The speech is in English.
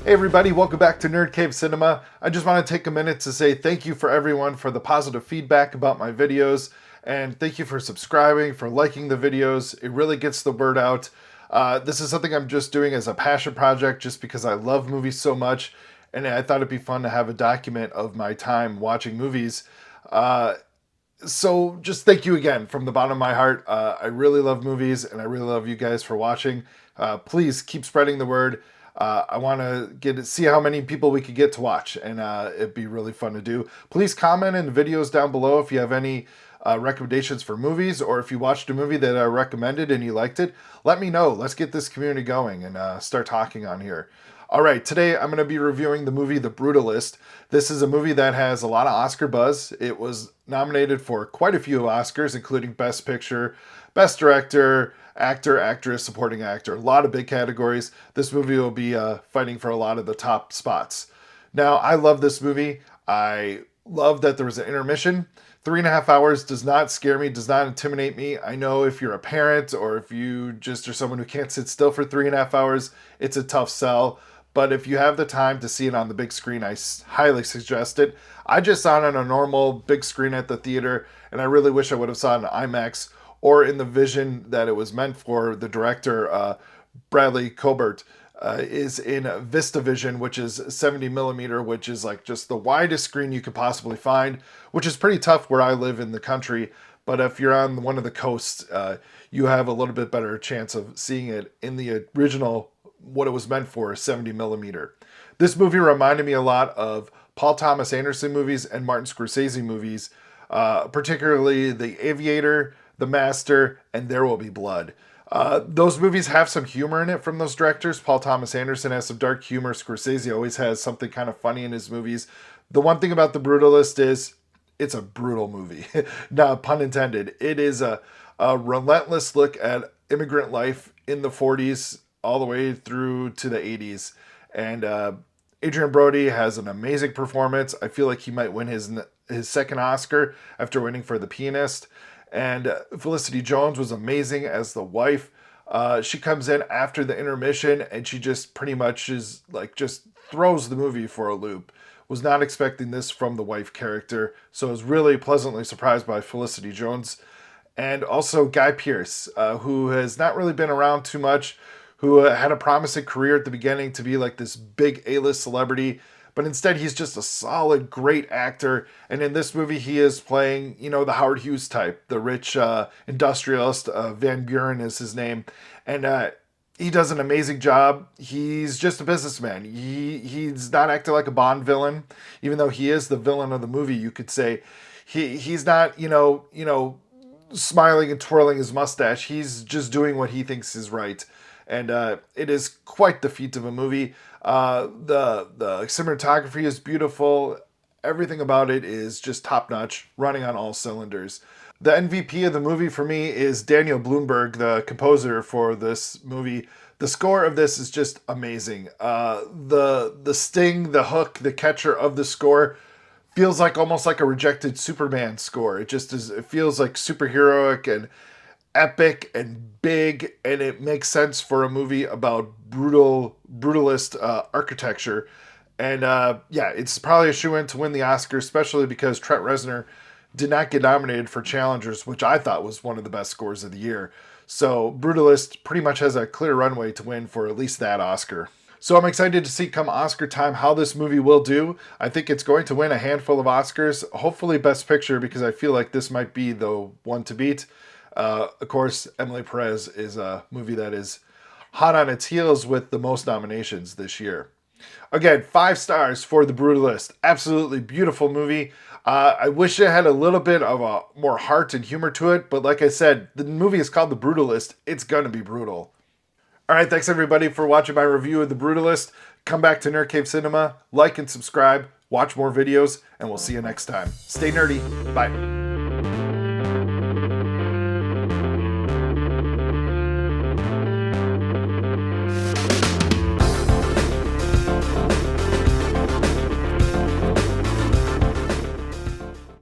Hey everybody, welcome back to Nerd Cave Cinema. I just want to take a minute to say thank you for everyone for the positive feedback about my videos, and thank you for subscribing, for liking the videos. It really gets the word out. This is something I'm just doing as a passion project just because I love movies so much, and I thought it'd be fun to have a document of my time watching movies. So just thank you again from the bottom of my heart. I really love movies, and I really love you guys for watching. Please keep spreading the word. I want to see how many people we could get to watch, and it'd be really fun to do. Please comment in the videos down below if you have any recommendations for movies, or if you watched a movie that I recommended and you liked it. Let me know. Let's get this community going and start talking on here. All right, today I'm going to be reviewing the movie The Brutalist. This is a movie that has a lot of Oscar buzz. It was nominated for quite a few Oscars, including Best Picture, Best Director, Actor, Actress, Supporting Actor. A lot of big categories. This movie will be fighting for a lot of the top spots. Now, I love this movie. I love that there was an intermission. 3.5 hours does not scare me, does not intimidate me. I know if you're a parent or if you just are someone who can't sit still for 3.5 hours, it's a tough sell. But if you have the time to see it on the big screen, I highly suggest it. I just saw it on a normal big screen at the theater, and I really wish I would have saw it in IMAX or in the vision that it was meant for. The director, Bradley Colbert, is in VistaVision, which is 70 millimeter, which is like just the widest screen you could possibly find, which is pretty tough where I live in the country. But if you're on one of the coasts, you have a little bit better chance of seeing it in the original, what it was meant for, 70 millimeter. This movie reminded me a lot of Paul Thomas Anderson movies and Martin Scorsese movies, particularly The Aviator, The Master, and There Will Be Blood. Those movies have some humor in it from those directors. Paul Thomas Anderson has some dark humor. Scorsese always has something kind of funny in his movies. The one thing about The Brutalist is it's a brutal movie. Not pun intended. It is a relentless look at immigrant life in the 40s all the way through to the 80s. And Adrian Brody has an amazing performance. I feel like he might win his second Oscar after winning for The Pianist. And Felicity Jones was amazing as the wife. She comes in after the intermission and she just pretty much is like just throws the movie for a loop. Was not expecting this from the wife character, so I was really pleasantly surprised by Felicity Jones. And also Guy Pearce, who has not really been around too much, who had a promising career at the beginning to be like this big A-list celebrity, but instead he's just a solid, great actor. And in this movie, he is playing, the Howard Hughes type, the rich industrialist. Van Buren is his name. And he does an amazing job. He's just a businessman. He's not acting like a Bond villain, even though he is the villain of the movie, you could say. He's not, smiling and twirling his mustache. He's just doing what he thinks is right. And it is quite the feat of a movie. The cinematography is beautiful. Everything about it is just top notch, running on all cylinders. The MVP of the movie for me is Daniel Blumberg, the composer for this movie. The score of this is just amazing. The sting, the hook, the catcher of the score feels like almost like a rejected Superman score. It just is. It feels like superheroic and epic and big, and it makes sense for a movie about brutalist architecture. And it's probably a shoe-in to win the Oscar, especially because Trent Reznor did not get nominated for Challengers, which I thought was one of the best scores of the year. So Brutalist pretty much has a clear runway to win for at least that Oscar. So I'm excited to see come Oscar time how this movie will do. I think it's going to win a handful of Oscars, hopefully Best Picture, because I feel like this might be the one to beat. Of course, Emily Perez is a movie that is hot on its heels with the most nominations this year. Again, 5 stars for The Brutalist. Absolutely beautiful movie. I wish it had a little bit of a more heart and humor to it, but like I said, the movie is called The Brutalist. It's going to be brutal. All right, thanks everybody for watching my review of The Brutalist. Come back to Nerd Cave Cinema, like and subscribe, watch more videos, and we'll see you next time. Stay nerdy. Bye.